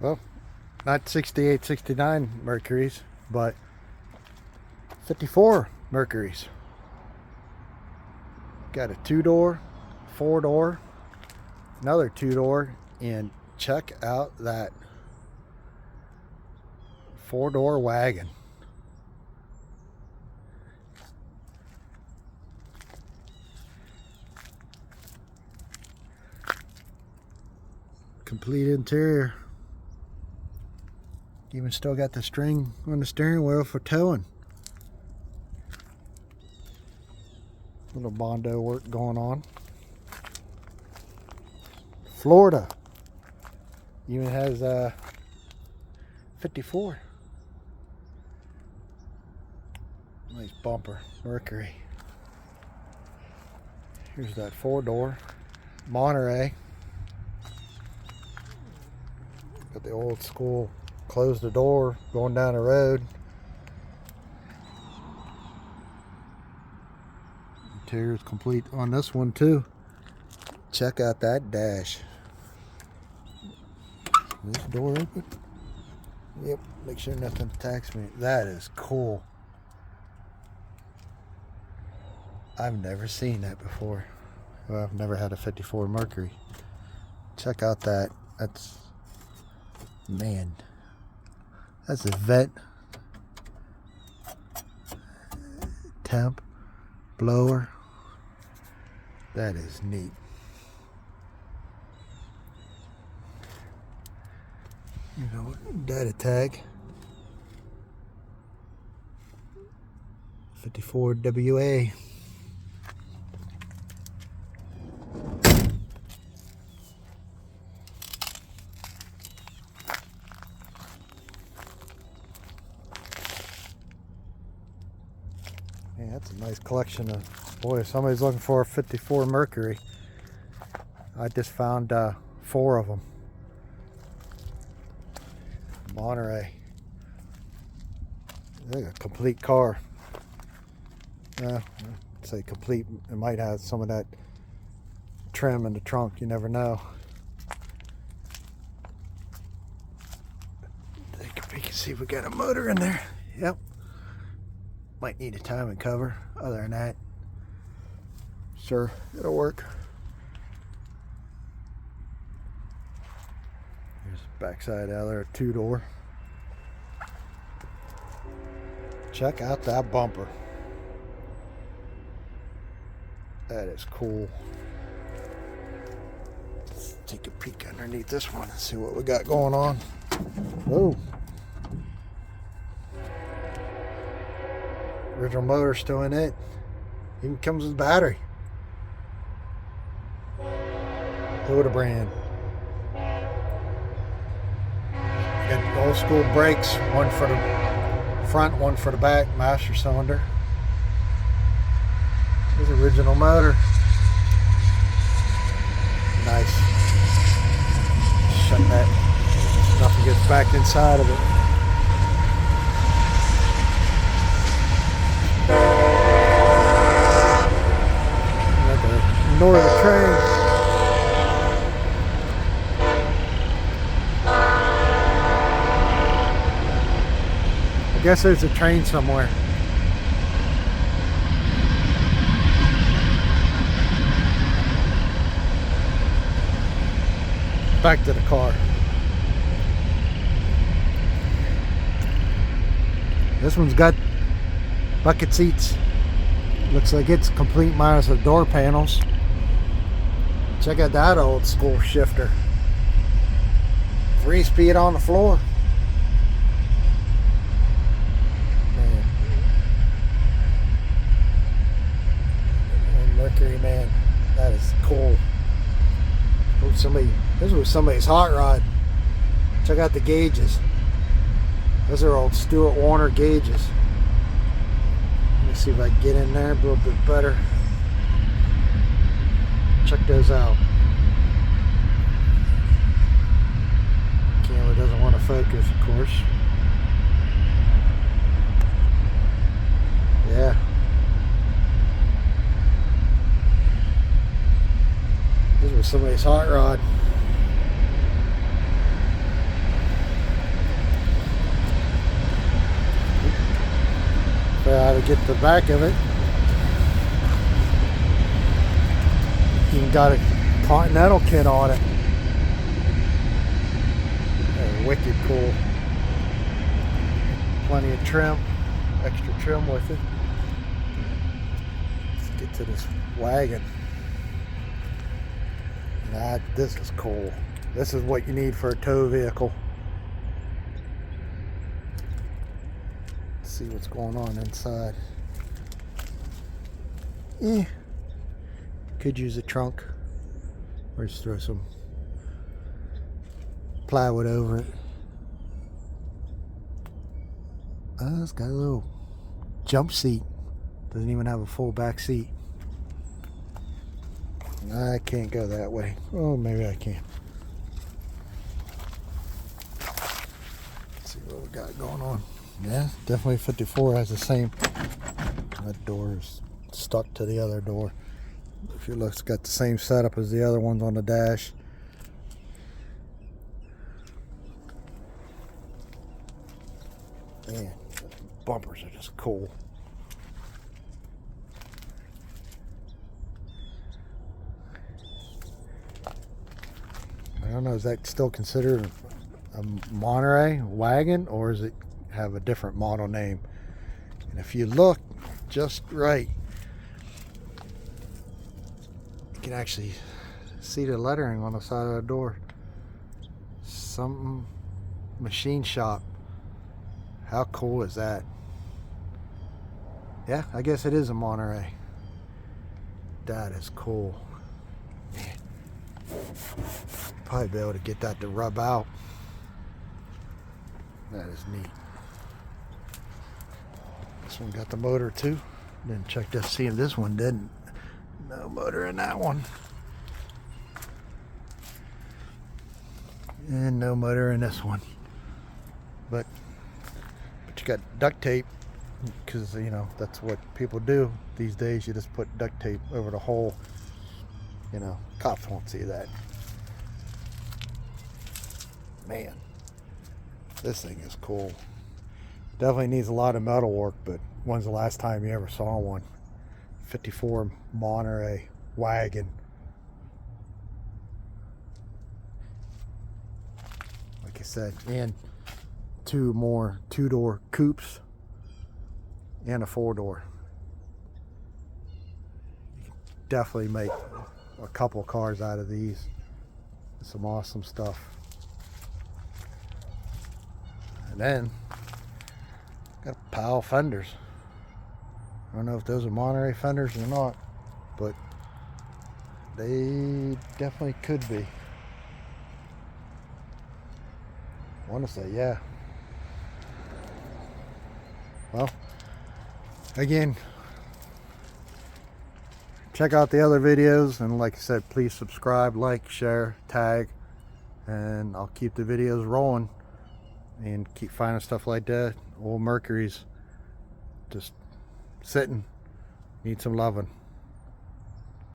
Well, not 68, 69 Mercuries, but 54 Mercuries. Got a 2-door, 4-door, another 2-door, and check out that 4-door wagon. Complete interior. Even still got the string on the steering wheel for towing. Little Bondo work going on. Florida. Even has 54. Nice bumper. Mercury. Here's that 4-door. Monterey. Got the old school close the door going down the road. Interior is complete on this one too. Check out that dash. Is this door open? Yep, make sure nothing attacks me. That is cool. I've never seen that before. Well, I've never had a 54 Mercury. Check out that. That's, man, that's a vet temp blower. That is neat. You know, data tag 54 WA. Yeah, that's a nice collection of, boy, if somebody's looking for a 54 Mercury, I just found 4 of them. Monterey. Like a complete car. I'd say complete. It might have some of that trim in the trunk, you never know. We can see we got a motor in there. Yep. Might need a timing cover. Other than that, sure, it'll work. Here's the backside out there, 2-door. Check out that bumper. That is cool. Let's take a peek underneath this one and see what we got going on. Whoa. Original motor still in it. Even comes with battery. Toyota brand. Got old school brakes, one for the front, one for the back, master cylinder. This original motor. Nice. Shut that. Nothing gets back inside of it. Ignore the train. I guess there's a train somewhere. Back to the car. This one's got bucket seats. Looks like it's complete minus the door panels. Check out that old school shifter. 3-speed on the floor. Man. Mercury, man, that is cool. This was somebody's hot rod. Check out the gauges. Those are old Stuart Warner gauges. Let me see if I can get in there a little bit better. Check those out. Camera doesn't want to focus, of course. Yeah. This was somebody's hot rod. get the back of it. Even got a Continental kit on it. Wicked cool. Plenty of trim, extra trim with it. Let's get to this wagon. This is cool. This is what you need for a tow vehicle. Let's see what's going on inside. Could use a trunk, or just throw some plywood over it. Oh, it's got a little jump seat. Doesn't even have a full back seat. I can't go that way. Oh, maybe I can. Let's see what we got going on. Yeah, definitely 54 has the same. That door is stuck to the other door. If you look, it's got the same setup as the other ones on the dash. Man, bumpers are just cool. I don't know, is that still considered a Monterey wagon, or does it have a different model name? And if you look just right, you can actually see the lettering on the side of the door. Something machine shop. How cool is that? Yeah, I guess it is a Monterey. That is cool. Man. Probably be able to get that to rub out. That is neat. This one got the motor too. Didn't check to see if this one didn't. No motor in that one. And no motor in this one. But you got duct tape, because you know that's what people do these days. You just put duct tape over the hole. You know, cops won't see that. Man, this thing is cool. Definitely needs a lot of metal work, but when's the last time you ever saw one? 54 Monterey wagon. Like I said, and two more two-door coupes and a four-door. You can definitely make a couple cars out of these. Some awesome stuff. And then got a pile of fenders. I don't know if those are Monterey fenders or not, but they definitely could be. I want to say yeah. Well, again, check out the other videos, and like I said, please subscribe, like, share, tag, and I'll keep the videos rolling and keep finding stuff like that. Old Mercury's just sitting, need some loving.